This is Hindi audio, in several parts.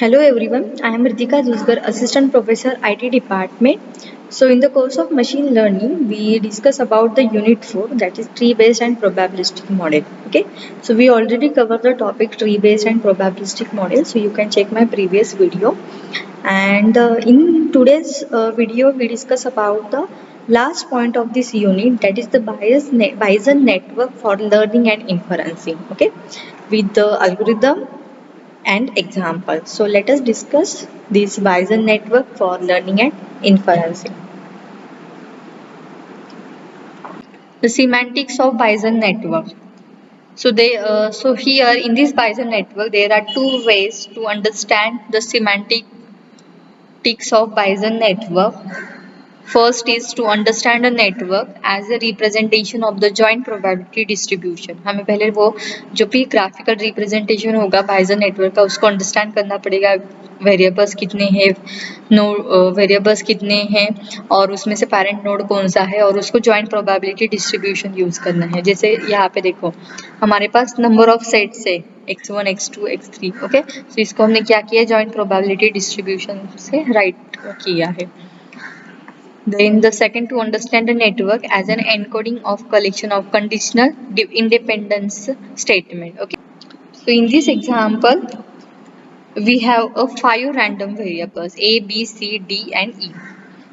Hello everyone, I am Ritika Jusgar, Assistant Professor IT Department. So in the course of machine learning, we discuss about the unit 4, that is tree based and probabilistic model. Okay, so we already covered the topic tree based and probabilistic model, so you can check my previous video. And in today's video, we discuss about the last point of this unit, that is the Bayesian network for learning and inferencing. Okay, with the algorithm and example. So let us discuss this Bayesian network for learning and inferencing. The semantics of Bayesian network. So here in this Bayesian network, there are two ways to understand the semantics of Bayesian network. First is to understand a network as a representation of the joint probability distribution. हमें पहले वो जो भी ग्राफिकल रिप्रेजेंटेशन होगा बाइजन नेटवर्क का उसको अंडरस्टैंड करना पड़ेगा. वेरिएबल्स कितने हैं, वेरिएबल्स कितने हैं और उसमें से पैरेंट नोड कौन सा है और उसको जॉइंट प्रोबेबिलिटी डिस्ट्रीब्यूशन यूज करना है. जैसे यहाँ पे देखो हमारे पास नंबर ऑफ सेट्स है x1 x2 x3. ओके, तो इसको हमने क्या किया, जॉइंट प्रोबेबिलिटी डिस्ट्रीब्यूशन से राइट किया है. Then the second, to understand a network as an encoding of collection of conditional independence statement. Okay. So in this example, we have a 5 random variables A, B, C, D and E.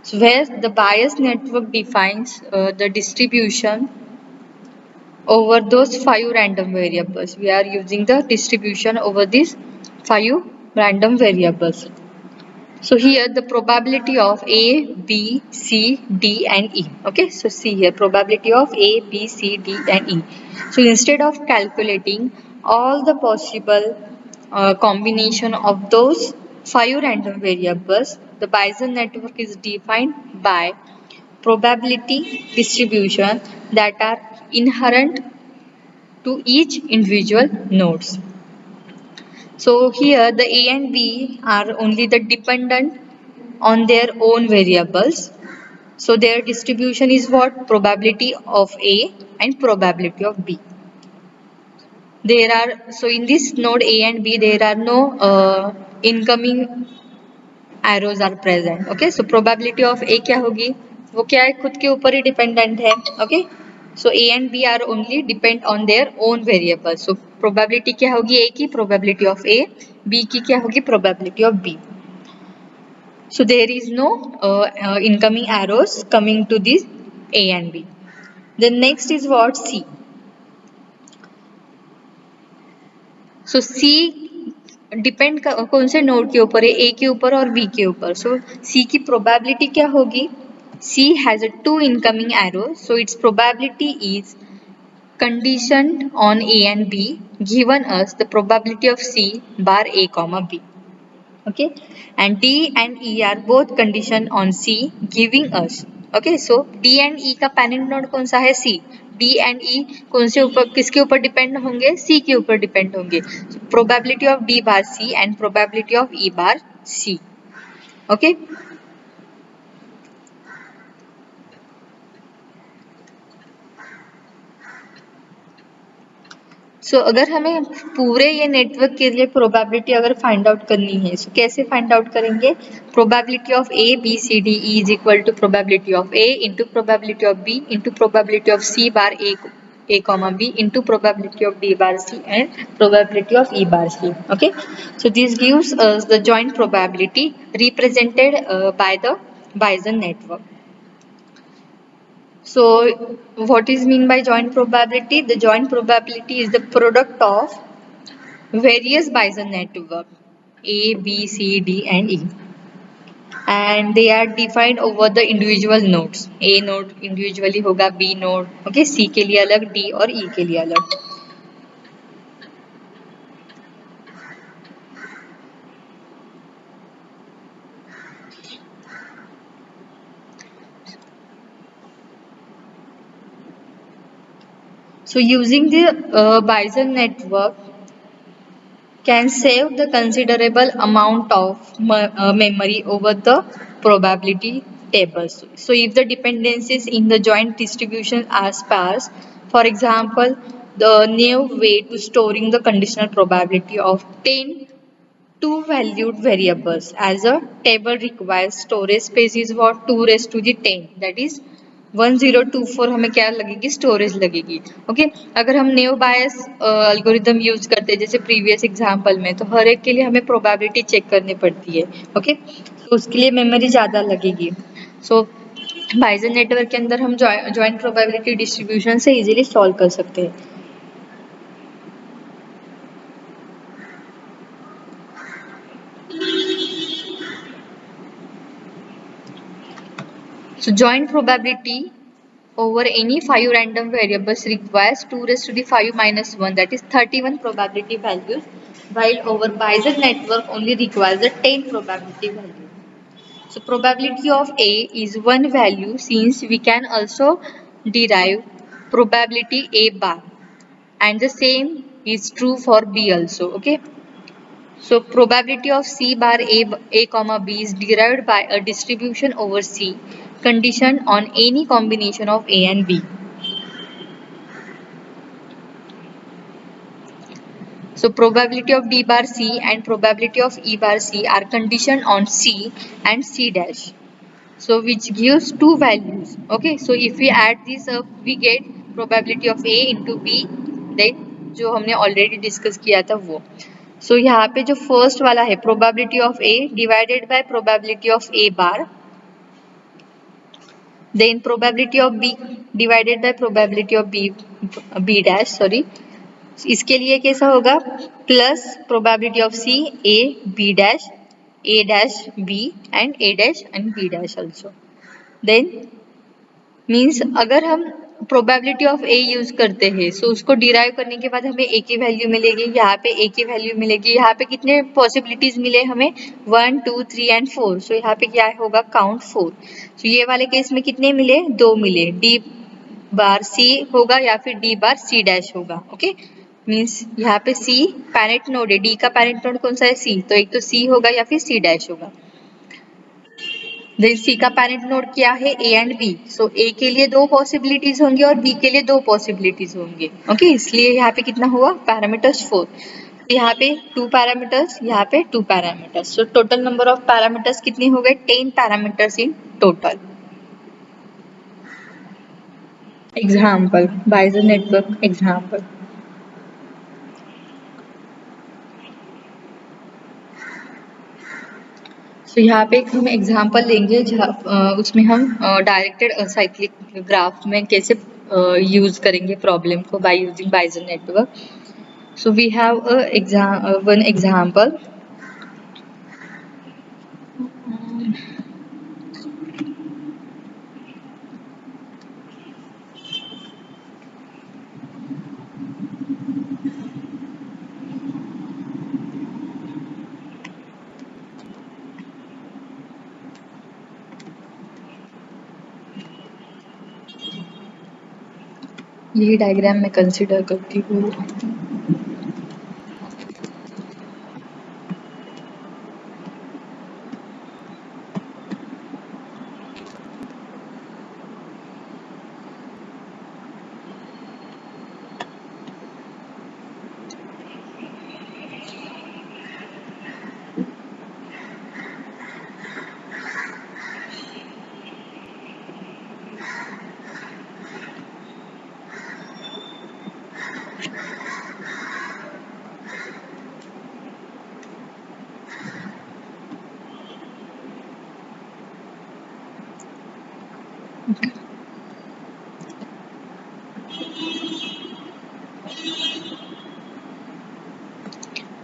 So where the Bayes network defines the distribution over those 5 random variables. We are using the distribution over these 5 random variables. So here the probability of A, B, C, D and E. Okay, so see here probability of A, B, C, D and E. So instead of calculating all the possible combination of those 5 random variables, the Bayesian network is defined by probability distribution that are inherent to each individual nodes. So here the A and B are only the dependent on their own variables. So their distribution is what? Probability of A and probability of B. There are, so in this node A and B there are no incoming arrows are present. Okay, so probability of A क्या होगी, वो क्या है, खुद के ऊपर ही dependent है. Okay, so A and B are only depend on their own variables. So probability क्या होगी A की, probability of A, B की क्या होगी, probability of B. So there is no incoming arrows coming to this A and B. Then next is what? C. So C depend कौन से नोड के ऊपर है, A के ऊपर और B के ऊपर. So C की प्रोबेबिलिटी क्या होगी, C has a 2 incoming arrows, so its probability is conditioned on A and B, given us the probability of C bar A comma B. Okay, and D and E are both conditioned on C, giving us. Okay, so D and E का पैरेंट नोड कौन सा है, C. D and E कौन से ऊपर, किसके ऊपर डिपेंड होंगे, C के ऊपर डिपेंड होंगे. So probability of D bar C and probability of E bar C. Okay. सो अगर हमें पूरे ये नेटवर्क के लिए प्रोबेबिलिटी अगर फाइंड आउट करनी है, सो कैसे फाइंड आउट करेंगे, probability of A B C D E is equal to probability of A into probability of B into probability of C bar A comma b into probability of d bar c and probability of e bar c. Okay, so this gives us the joint probability represented by the Bayesian network. So what is mean by joint probability? The joint probability is the product of various Bayesian network A, B, C, D and E, and they are defined over the individual nodes. A node individually होगा, B node, okay, C के लिए अलग, D और E के लिए अलग. So using the Bayesian network can save the considerable amount of memory over the probability tables. So if the dependencies in the joint distribution are sparse, for example, the new way to storing the conditional probability of 10 two valued variables as a table requires storage space is what 2 raised to the 10 that is 1024 हमें क्या लगेगी स्टोरेज लगेगी ओके अगर हम नेओ बायस एल्गोरिदम यूज करते हैं जैसे प्रीवियस एग्जांपल में तो हर एक के लिए हमें प्रोबेबिलिटी चेक करनी पड़ती है ओके तो उसके लिए मेमोरी ज़्यादा लगेगी सो बाइजन नेटवर्क के अंदर हम जॉइंट प्रोबेबिलिटी डिस्ट्रीब्यूशन से इजीली सॉल्व कर सकते हैं So joint probability over any 5 random variables requires 2 raised to the 5 minus 1 that is 31 probability values while over Bayesian network only requires a 10 probability value. So probability of A is one value since we can also derive probability A bar and the same is true for B also okay. So probability of C bar A comma B is derived by a distribution over C conditioned on any combination of A and B. So probability of D bar C and probability of E bar C are conditioned on C and C dash. So which gives two values. Okay, so if we add this up, we get probability of A into B. Then जो हमने already discuss किया था वो. So यहाँ पे जो first वाला है probability of A divided by probability of A bar. Then probability of B divided by probability of B dash sorry. इसके लिए कैसा होगा plus probability of C A dash B and A dash and B dash also then means अगर हम प्रोबेबिलिटी ऑफ ए यूज करते हैं सो उसको डिराइव करने के बाद हमें ए की वैल्यू मिलेगी यहाँ पे ए की वैल्यू मिलेगी यहाँ पे कितने पॉसिबिलिटीज मिले हमें 1 2 3 एंड 4 सो यहाँ पे क्या होगा काउंट 4 सो ये वाले केस में कितने मिले 2 मिले डी बार सी होगा या फिर डी बार सी डैश होगा ओके मीन्स यहाँ पे सी पैरेंट नोड है डी का पैरेंट नोड कौन सा है सी तो एक तो सी होगा या फिर सी डैश होगा देन सी का पैरेंट नोड क्या है ए एंड बी सो ए के लिए दो पॉसिबिलिटीज होंगे और बी के लिए दो पॉसिबिलिटीज होंगे ओके इसलिए यहाँ पे कितना हुआ पैरामीटर्स 4 यहाँ पे 2 पैरामीटर्स यहाँ पे 2 parameters so total number of parameters कितने हो गए 10 parameters in total example Bayesian network example तो यहाँ पे एक हम एग्जांपल लेंगे उसमें हम डायरेक्टेड साइक्लिक ग्राफ में कैसे यूज करेंगे प्रॉब्लम को by using Bayesian network so we have one example यही डायग्राम मैं कंसिडर करती हूँ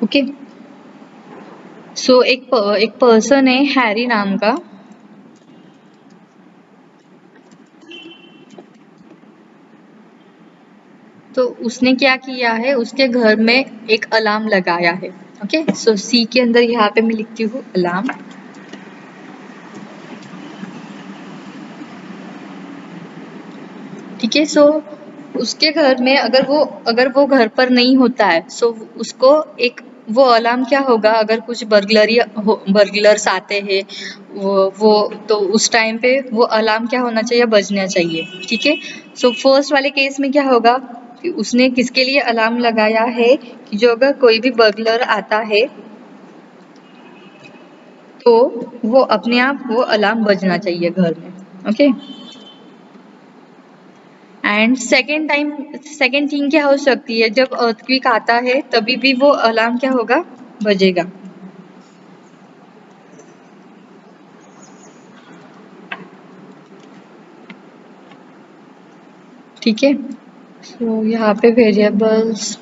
ओके सो एक पर्सन है हैरी नाम का तो उसने क्या किया है उसके घर में एक अलार्म लगाया है ओके सो सी के अंदर यहाँ पे मैं लिखती हूँ अलार्म ठीक है सो उसके घर में अगर वो घर पर नहीं होता है सो उसको एक वो अलार्म क्या होगा अगर कुछ बर्गलर्स आते हैं वो तो उस टाइम पे वो अलार्म क्या होना चाहिए बजना चाहिए ठीक है सो फर्स्ट वाले केस में क्या होगा कि उसने किसके लिए अलार्म लगाया है कि जो अगर कोई भी बर्गलर आता है तो वो अपने आप वो अलार्म बजना चाहिए घर में। ओके। एंड सेकेंड थिंग क्या हो सकती है, जब अर्थक्वेक आता है तभी भी वो अलार्म क्या होगा, बजेगा। ठीक है। सो यहाँ पे वेरिएबल्स,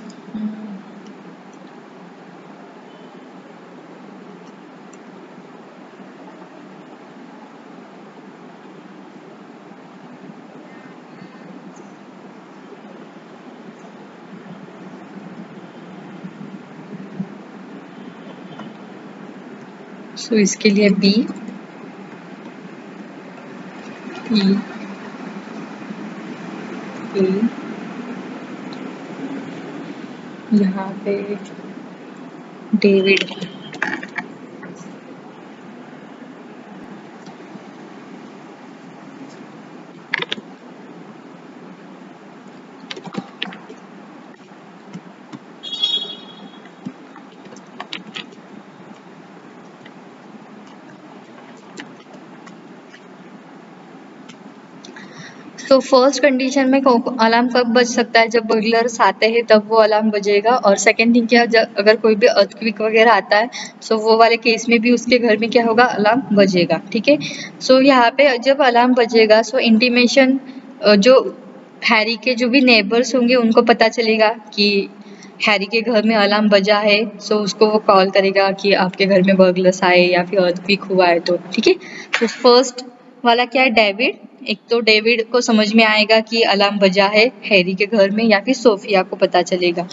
सो इसके लिए बी ई ए, यहाँ पे डेविड। तो फर्स्ट कंडीशन में अलार्म कब बज सकता है, जब बर्गलर्स आते हैं तब वो अलार्म बजेगा। और सेकंड थिंग क्या, अगर कोई भी अर्थक्वेक वगैरह आता है सो वो वाले केस में भी उसके घर में क्या होगा, अलार्म बजेगा। ठीक है। सो यहाँ पे जब अलार्म बजेगा सो इंटीमेशन जो हैरी के जो भी नेबर्स होंगे उनको पता चलेगा कि हैरी के घर में अलार्म बजा है। सो उसको वो कॉल करेगा कि आपके घर में बर्गलर्स आए या फिर अर्थक्वेक हुआ है। तो ठीक है। तो फर्स्ट वाला क्या है, डेविड। एक तो डेविड को समझ में आएगा कि अलार्म बजा है हैरी के घर में, या फिर सोफिया को पता चलेगा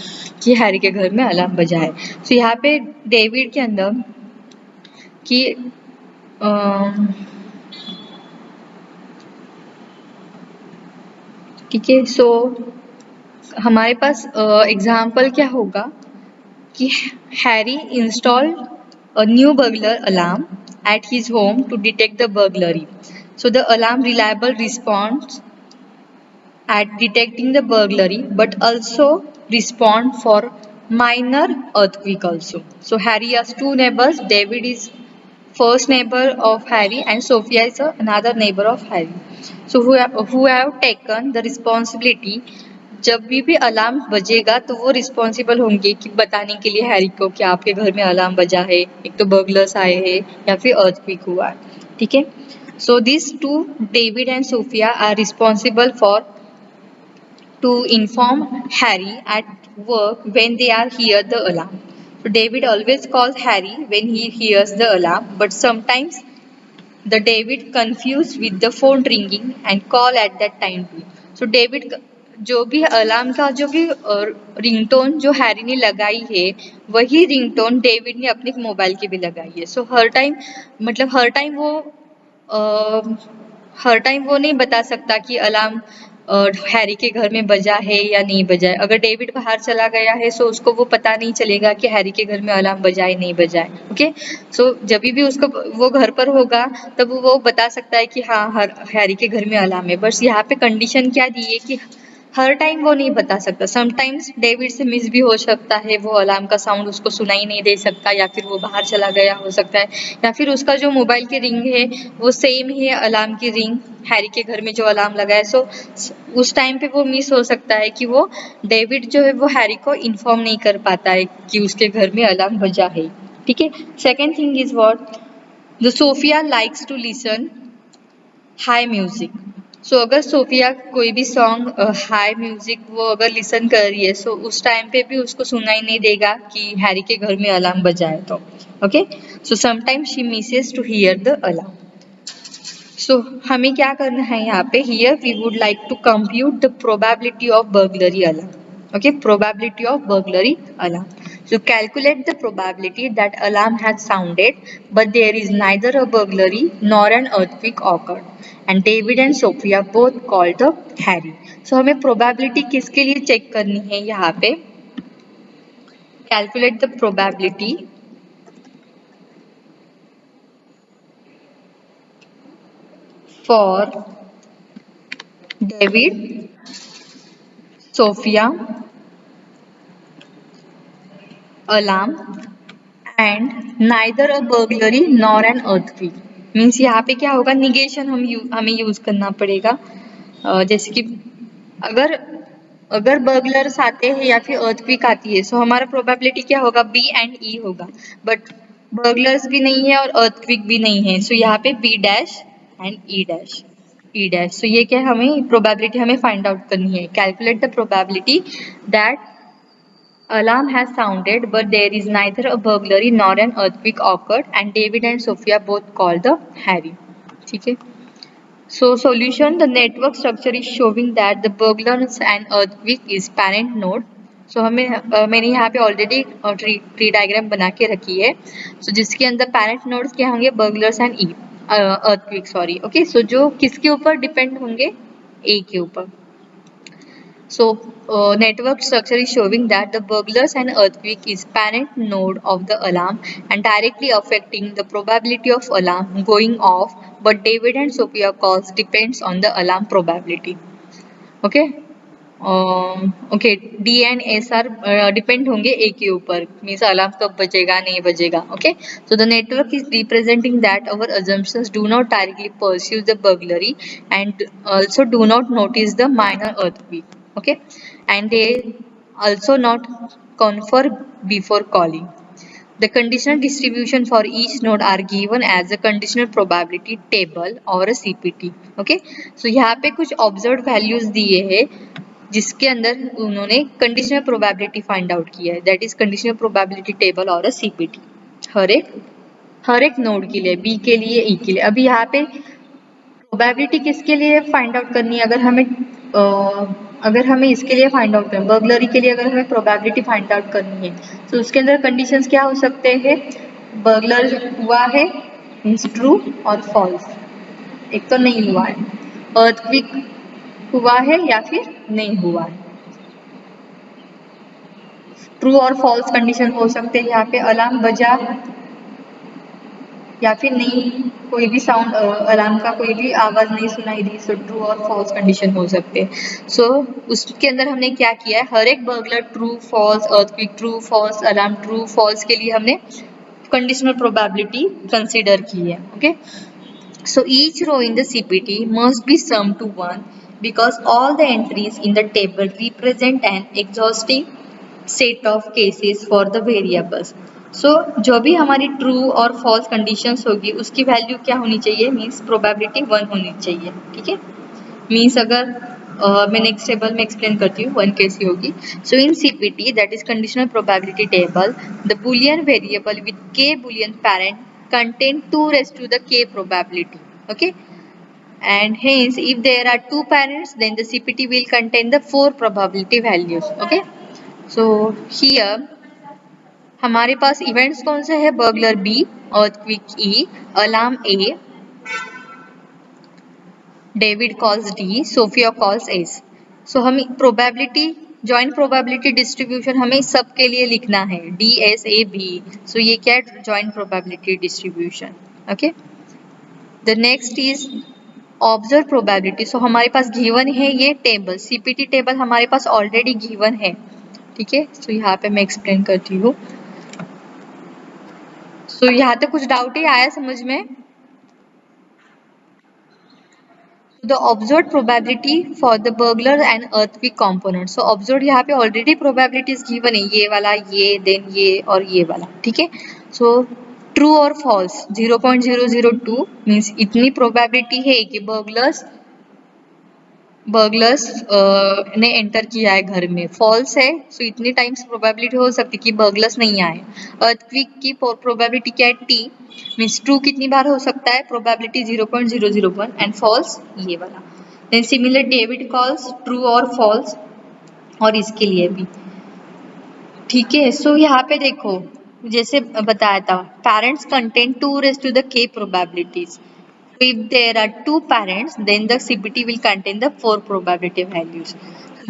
कि हैरी के घर में अलार्म बजा है। तो यहाँ पे डेविड के अंदर कि ठीक है। सो हमारे पास एग्जाम्पल क्या होगा कि Harry install a new burglar alarm at his home to detect the burglary. So the alarm reliable response at detecting the burglary, but also respond for minor earthquake also. So Harry has two neighbors. David is first neighbor of Harry and Sophia is another neighbor of Harry. So who have taken the responsibility, जब भी अलार्म बजेगा तो वो रिस्पॉन्सिबल होंगे कि बताने के लिए हैरी को कि आपके घर में अलार्म बजा है, एक तो बर्गलर्स आए हैं या फिर अर्थक्वेक हुआ है। ठीक है। So this two David and Sophia are responsible for to inform Harry at work when they are hear the alarm. So David always calls Harry when he hears the alarm, but sometimes the David confused with the phone ringing and call at that time too. So David जो भी अलार्म का जो भी रिंगटोन जो हैरी ने लगाई है वही रिंगटोन डेविड ने अपने मोबाइल की भी लगाई है। सो हर टाइम मतलब हर टाइम वो नहीं बता सकता कि अलार्म हैरी के घर में बजा है या नहीं बजा है। अगर डेविड बाहर चला गया है सो उसको वो पता नहीं चलेगा कि हैरी के घर में अलार्म बजा है नहीं बजा है। ओके। सो जब भी उसको वो घर पर होगा तब वो बता सकता है कि हाँ हैरी के घर में अलार्म है। बस यहाँ पे कंडीशन क्या दी है कि हर टाइम वो नहीं बता सकता। समटाइम्स डेविड से मिस भी हो सकता है, वो अलार्म का साउंड उसको सुनाई नहीं दे सकता, या फिर वो बाहर चला गया हो सकता है, या फिर उसका जो मोबाइल की रिंग है वो सेम ही है अलार्म की रिंग हैरी के घर में जो अलार्म लगा है। सो उस टाइम पे वो मिस हो सकता है कि वो डेविड जो है वो हैरी को इन्फॉर्म नहीं कर पाता है कि उसके घर में अलार्म बजा है। ठीक है। Second thing is what the Sophia likes to listen high music. So अगर सोफिया कोई भी सॉन्ग हाई म्यूजिक वो अगर लिसन कर रही है सो उस टाइम पे भी उसको सुनाई नहीं देगा कि हैरी के घर में अलार्म बजाए तो। Okay. So sometimes she misses to hear the alarm. So हमें क्या करना है यहाँ पे, here we would like to compute the probability of burglary alarm. Okay, probability of burglary alarm. So calculate the probability that alarm has sounded, but there is neither a burglary nor an earthquake occurred. And David and Sophia both called the Harry. So हमें probability किसके लिए चेक करनी है यहाँ पे, calculate the probability for David, Sophia, alarm and neither a burglary nor an earthquake. Means यहाँ पे क्या होगा, निगेशन हमें यूज करना पड़ेगा। जैसे कि अगर अगर बर्गलर्स आते हैं या फिर अर्थक्वेक आती है, सो हमारा प्रोबेबिलिटी क्या होगा, बी एंड ई होगा। बट बर्गलर्स भी नहीं है और अर्थक्वेक भी नहीं है, सो यहाँ पे B dash and E dash, E dash. So ये क्या, हमें प्रोबेबिलिटी हमें फाइंड आउट करनी है। Calculate the probability that alarm has sounded but there is neither a burglary nor an earthquake occurred and David and Sophia both called the Harry। ठीक है। So solution, the network structure is showing that the burglars and earthquake is parent node। So हमें मैंने यहाँ पे ऑलरेडी ट्री डायग्राम बना के रखी है। So जिसके अंदर पेरेंट नोड्स क्या होंगे, burglars and E earthquake, sorry, okay. So जो किसके ऊपर डिपेंड होंगे, ए के ऊपर। So network structure is showing that the burglars and earthquake is parent node of the alarm and directly affecting the probability of alarm going off, but David and Sophia calls depends on the alarm probability। Okay। Okay, D and S R depend होंगे ए के ऊपर, मीन्स अलार्म कब बजेगा नहीं बजेगा। Okay. So the network is representing that our assumptions do not directly pursue the burglary and also do not notice the minor earthquake। Okay, and they also not confer before calling। The conditional distribution for each node are given as a conditional probability table or a CPT। Okay, so यहाँ पे कुछ observed values दिए हैं जिसके अंदर उन्होंने कंडीशनल प्रोबेबिलिटी फाइंड आउट किया है, that is conditional probability table और अ सीपीटी हर एक नोड के लिए, बी के लिए, ई के लिए। अभी यहाँ पे प्रोबेबिलिटी किसके लिए फाइंड आउट करनी है, अगर हमें इसके लिए फाइंड आउट करना, बर्गलरी के लिए अगर हमें प्रोबेबिलिटी फाइंड आउट करनी है, तो उसके अंदर कंडीशंस क्या हो सकते हैं, बर्गलर हुआ है मीन्स ट्रू और फॉल्स, एक तो नहीं हुआ है, अर्थक्वेक हुआ है या फिर नहीं हुआ है। ट्रू और फॉल्स कंडीशन हो सकते हैं यहाँ पे, अलार्म बजा या फिर नहीं, कोई भी साउंड, अलार्म का कोई भी आवाज नहीं सुनाई दी, सो ट्रू और फॉल्स कंडीशन हो सकते हैं। सो उसके अंदर हमने क्या किया है, हर एक burglar true false, earthquake true false, alarm true false के लिए हमने कंडीशनल प्रोबेबिलिटी कंसीडर की है। Okay. So each row in the CPT must be summed to 1 because all the entries in the table represent an exhaustive set of cases for the variables। So जो भी हमारी true और false conditions होगी उसकी वैल्यू क्या होनी चाहिए, मीन्स प्रोबेबिलिटी 1 होनी चाहिए। ठीक है, मीन्स अगर मैं नेक्स्ट टेबल में एक्सप्लेन करती हूँ 1 कैसी होगी। सो इन CPT that is conditional probability table, the Boolean variable with k Boolean parent contain 2 raised to the k probability। Okay, and hence if there are 2 parents then the CPT will contain the 4 probability values। Okay, so here हमारे पास इवेंट्स कौन से है, burglar B, earthquake E, alarm A, David calls D, Sophia calls S। So हम प्रोबेबिलिटी, जॉइंट प्रोबेबिलिटी डिस्ट्रीब्यूशन हमें सबके लिए लिखना है, DSAB। सो ये क्या है, joint probability distribution. Okay, the next is observe probability. So हमारे पास गिवन है ये टेबल, सीपीटी टेबल हमारे पास ऑलरेडी गिवन है। ठीक है, सो यहाँ पे मैं एक्सप्लेन करती हूँ। सो यहाँ तक कुछ डाउट ही आया समझ में? The observed probability for the burglar and earthquake component। So observed यहाँ पे already probabilities given है, ये वाला, ये, then ये और ये वाला। ठीक है, so ट्रू और फॉल्स 0.002 मीन्स इतनी प्रोबेबिलिटी है कि बर्गलर्स ने एंटर किया है घर में, फॉल्स है सो इतनी टाइम्स प्रोबेबिलिटी हो सकती है कि बर्गलर्स नहीं आए। अर्थक्वेक की प्रोबेबिलिटी क्या है, टी, मीन्स ट्रू कितनी बार हो सकता है, प्रोबेबिलिटी 0.001 एंड फॉल्स ये वाला। Then similar David calls true और फॉल्स, और इसके लिए भी। ठीक है, सो यहाँ पे देखो जैसे बताया था, parents contain 2 raised to the k probabilities। If there are 2 parents, then the CPT will contain the 4 probability values।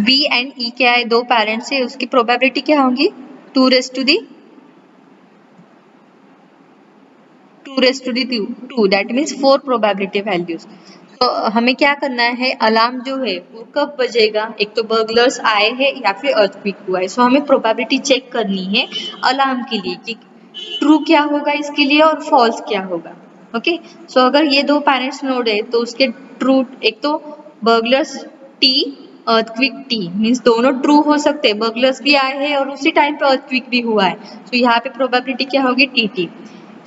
B and E क्या है, 2 parents है, उसकी probability क्या होगी, 2 raised to the 2, that means 4 probability values। तो हमें क्या करना है, अलार्म जो है वो कब बजेगा, एक तो बर्गलर्स आए हैं या फिर अर्थक्वेक हुआ है। सो हमें प्रोबेबिलिटी चेक करनी है अलार्म के लिए कि ट्रू क्या होगा इसके लिए और फॉल्स क्या होगा। ओके, सो अगर ये दो पेरेंट्स नोड है तो उसके ट्रू, एक तो burglars T, earthquake T, means दोनों ट्रू हो सकते हैं, बर्गलर्स भी आए हैं और उसी टाइम पे अर्थक्विक भी हुआ है, तो यहाँ पे प्रोबेबिलिटी क्या होगी, T T.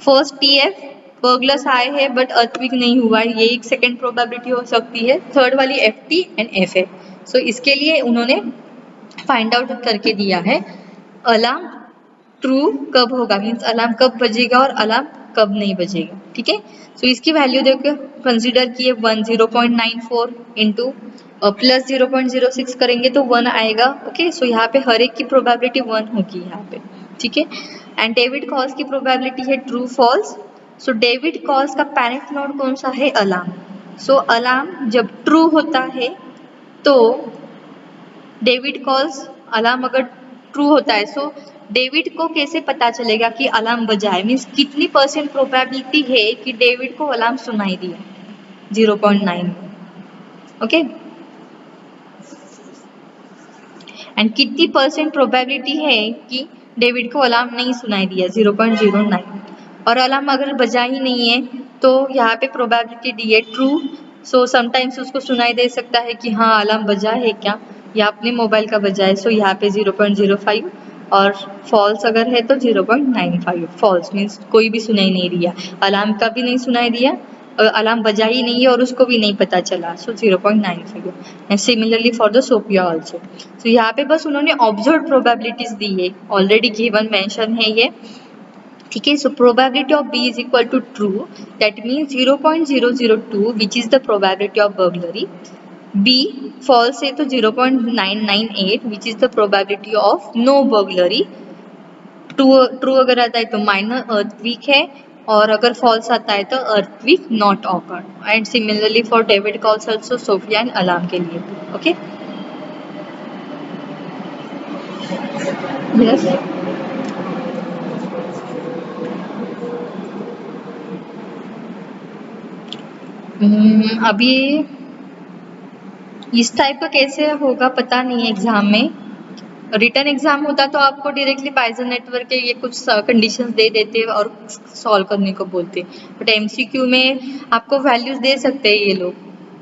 First T F, burglars आए हैं बट अर्थक्विक नहीं हुआ है, ये एक सेकेंड प्रोबेबिलिटी हो सकती है। थर्ड वाली एफ टी एंड एफ है। सो इसके लिए उन्होंने फाइंड आउट करके दिया है अलार्म ट्रू कब होगा, मीन्स अलार्म कब बजेगा और अलार्म कब नहीं बजेगा। ठीक है, सो इसकी वैल्यू देखो, कंसीडर किए 0.94 इंटू प्लस 0.06 करेंगे तो 1 आएगा। ओके, सो यहाँ पे हर एक की प्रोबेबिलिटी 1 होगी यहाँ पे। ठीक है, एंड डेविड कॉल्स की प्रोबेबिलिटी है ट्रू फॉल्स। सो डेविड कॉल्स का पेरेंट नोड कौन सा है, अलार्म। सो अलार्म जब ट्रू होता है तो डेविड कॉल्स, अलार्म अगर ट्रू होता है, सो डेविड को कैसे पता चलेगा कि अलार्म बजा है, मीन्स कितनी परसेंट प्रोबेबिलिटी है कि डेविड को अलार्म सुनाई दिया, 0.9। ओके, एंड कितनी परसेंट प्रोबेबिलिटी है कि डेविड को अलार्म नहीं सुनाई दिया, 0.09। और अलार्म अगर बजा ही नहीं है तो यहाँ पे प्रोबेबिलिटी दी है ट्रू। सो समटाइम्स उसको सुनाई दे सकता है कि हाँ अलार्म बजा है क्या, या अपने मोबाइल का बजा है, सो यहाँ पे 0.05। और फॉल्स अगर है तो 0.95। फॉल्स मीन्स कोई भी सुनाई नहीं दिया, अलार्म का भी नहीं सुनाई दिया, अलार्म बजा ही नहीं है और उसको भी नहीं पता चला, so 0.95। And similarly for the Sophia also. तो यहाँ पे बस उन्होंने ऑब्जर्व प्रोबेबिलिटीज दी है, ऑलरेडी गिवन मेंशन है ये। ठीक है, so probability of B is equal to true, that means 0.002 which is the probability of burglary. B false है तो 0.998 which is the probability of no burglary. True अगर आता है तो माइनर अर्थक्विक है, और अगर फॉल्स आता है तो earthquake not occurred. And similarly for David calls also, Sophia and alarm के लिए। Okay, yes. अभी इस टाइप का कैसे होगा पता नहीं है एग्जाम में। रिटर्न एग्जाम होता तो आपको डायरेक्टली बाइजन नेटवर्क के ये कुछ कंडीशंस दे देते और सॉल्व करने को बोलते, बट एमसीक्यू में आपको वैल्यूज दे सकते हैं ये लोग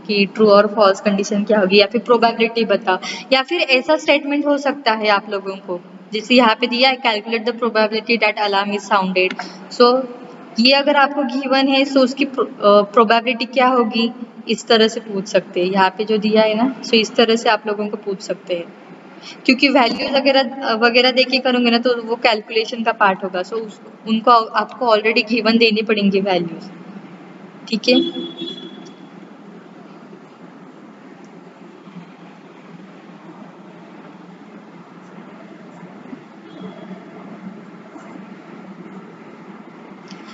कि ट्रू और फॉल्स कंडीशन क्या होगी, या फिर प्रोबेबिलिटी बता, या फिर ऐसा स्टेटमेंट हो सकता है आप लोगों को, जैसे यहाँ पे दिया है calculate the probability that alarm is sounded. So ये अगर आपको गिवन है सो उसकी प्रोबेबिलिटी क्या होगी, इस तरह से पूछ सकते हैं। यहाँ पे जो दिया है ना, सो इस तरह से आप लोगों को पूछ सकते हैं, क्योंकि वैल्यूज वगैरह वगैरह देके करोगे ना तो वो कैलकुलेशन का पार्ट होगा, सो उनको आपको ऑलरेडी गिवन देनी पड़ेंगी वैल्यूज। ठीक है,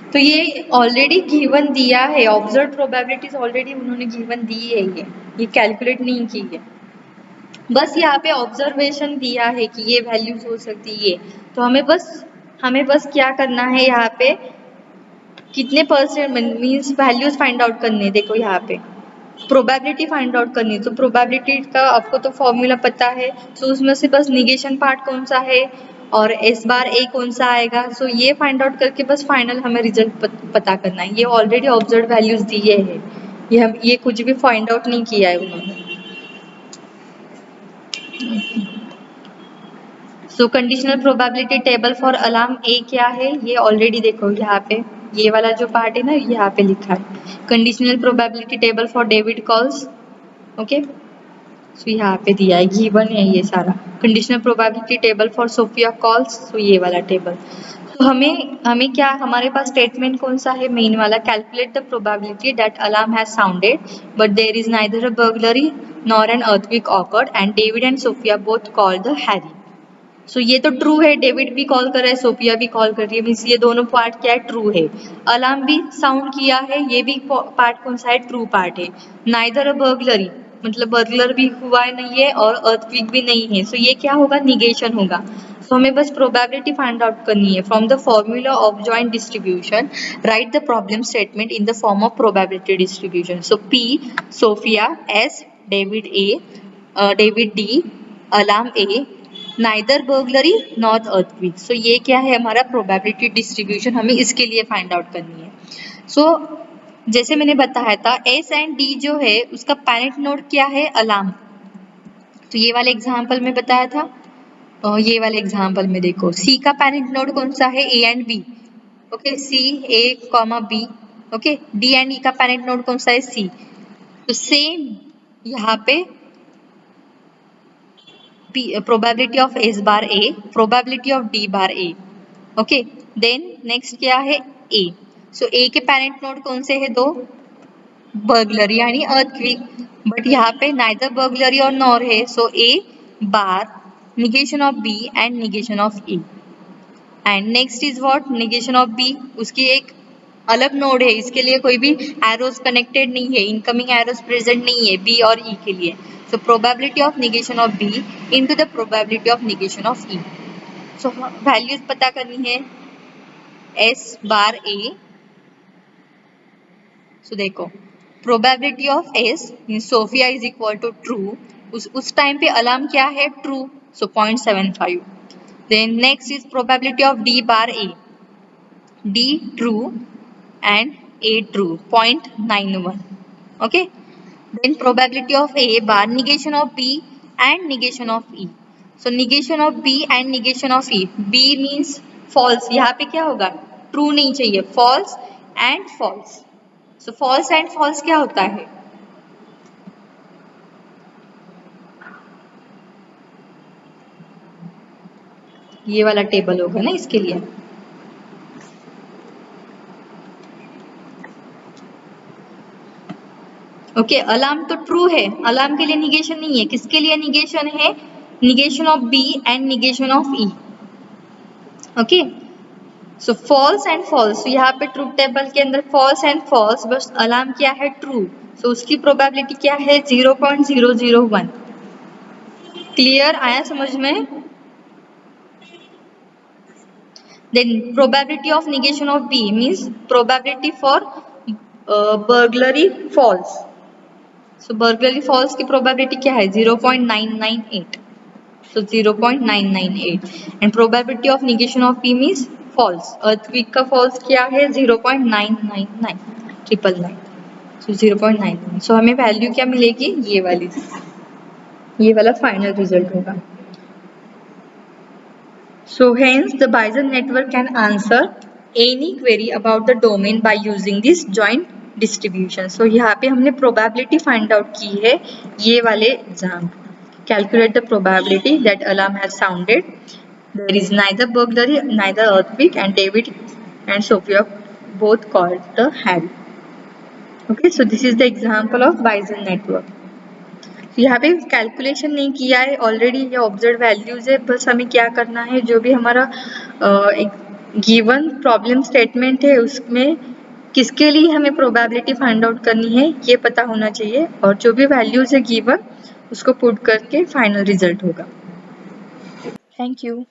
तो ये ऑलरेडी गिवन दिया है, ऑब्जर्व प्रोबेबिलिटीज ऑलरेडी उन्होंने गिवन दी है, ये कैलकुलेट नहीं की है, बस यहाँ पे ऑब्जर्वेशन दिया है कि ये वैल्यूज हो सकती है। तो हमें बस क्या करना है, यहाँ पे कितने percent means values find out करने। देखो यहाँ पे प्रोबेबिलिटी फाइंड आउट करनी, तो प्रोबेबिलिटी का आपको तो फॉर्मूला पता है, सो उसमें से बस निगेशन पार्ट कौन सा है और एस बार ए कौन सा आएगा, सो ये फाइंड आउट करके बस फाइनल हमें रिजल्ट पता करना है। ये ऑलरेडी ऑब्जर्व वैल्यूज दिए है, ये कुछ भी फाइंड आउट नहीं किया है उन्होंने। So conditional probability table for alarm A क्या है, ये ऑलरेडी देखो यहाँ पे, ये वाला जो पार्ट है ना यहाँ पे लिखा है conditional probability table for David calls. Okay, so यहाँ पे दिया है, गिवन है ये सारा conditional probability table for Sophia calls, so ये वाला टेबल। तो हमें क्या, हमारे पास स्टेटमेंट कौन सा है, मेन वाला, calculate the probability that alarm has sounded but there is neither a burglary nor an earthquake occurred and David and Sophia both called the Harry. So ये तो ट्रू है, डेविड भी कॉल कर रहा है, सोफिया भी कॉल कर रही है, मीन्स ये दोनों पार्ट क्या है, ट्रू है। अलार्म भी साउंड किया है, ये भी पार्ट कौन सा है, ट्रू पार्ट है। नाइदर अ बर्गलरी, मतलब बर्गलर भी हुआ है नहीं है और अर्थक्वेक भी नहीं है, सो ये क्या होगा, निगेशन होगा। सो हमें बस प्रोबेबिलिटी फाइंड आउट करनी है from the formula of joint distribution, right the problem statement in the form of probability distribution. So P Sophia, S David, A David D, alarm A, neither burglary not earthquake. So ये क्या है हमारा प्रोबेबिलिटी डिस्ट्रीब्यूशन, हमें इसके लिए फाइंड आउट करनी है। सो जैसे मैंने बताया था एस एंड डी जो है उसका पैरेंट नोड क्या है, अलार्म। तो ये वाले एग्जाम्पल में बताया था, और ये वाले एग्जाम्पल में देखो सी का पैरेंट नोड कौन सा है, A and B. Okay, C A comma B. Okay, D and E का पैरेंट नोड कौन सा है, सी। तो सेम यहाँ पे probability of S bar A, probability of D bar A. Okay, then next क्या है, ए। सो ए के पैरेंट नोड कौन से है, दो, बर्गलरी यानी अर्थक्वेक, बट यहाँ पे नाइदर बर्गलरी और नॉर है। So A bar negation of B and negation of A. And next is what, negation of B, उसकी एक अलग नोड है, इसके लिए कोई भी एरोज कनेक्टेड नहीं है, इनकमिंग एरोज प्रेजेंट नहीं है बी और ई के लिए। So probability of negation of B into the probability of negation of E. So values पता करनी है, एस बार ए। सो देखो probability of S means Sophia is equal to true, उस टाइम पे अलार्म क्या है, true, so 0.75। Then next is probability of D bar A, D true and A true 0.91. Okay, then probability of A bar negation of B and negation of E. So negation of B and negation of E, B means false, यहाँ पे क्या होगा, true नहीं चाहिए, false and false. So false and false क्या होता है, ये वाला टेबल होगा ना इसके लिए। ओके, अलार्म तो ट्रू है, अलार्म के लिए निगेशन नहीं है, किसके लिए निगेशन है, negation of B and negation of E. Okay, so false and false, तो यहाँ पे ट्रूथ टेबल के अंदर फॉल्स एंड फॉल्स, बस अलार्म क्या है, ट्रू, सो उसकी प्रोबेबिलिटी क्या है, 0.001। क्लियर, आया समझ में। Then probability of negation of B means probability for burglary false. So burglary false की प्रोबेबिलिटी क्या है, 0.998। So 0.998 and probability of negation of P means false. Earthquake का false क्या है, 0.999 999। So 0.99। So हमें वैल्यू क्या मिलेगी, ये वाली, ये वाला फाइनल रिजल्ट होगा। So hence the Bayesian network can answer any query about the domain by using this joint distribution. So यहाँ पे हमने probability find out की है, ये वाले example. Calculate the probability that alarm has sounded. There is neither burglary, neither earthquake, and David and Sophia both called the Harry. Okay, so this is the example of Bayesian network. तो यहाँ पे कैलकुलेशन नहीं किया है, ऑलरेडी ये ऑब्जर्व वैल्यूज है, बस हमें क्या करना है, जो भी हमारा गिवन प्रॉब्लम स्टेटमेंट है उसमें किसके लिए हमें प्रोबेबिलिटी फाइंड आउट करनी है ये पता होना चाहिए, और जो भी वैल्यूज है गिवन उसको पुट करके फाइनल रिजल्ट होगा। Thank you.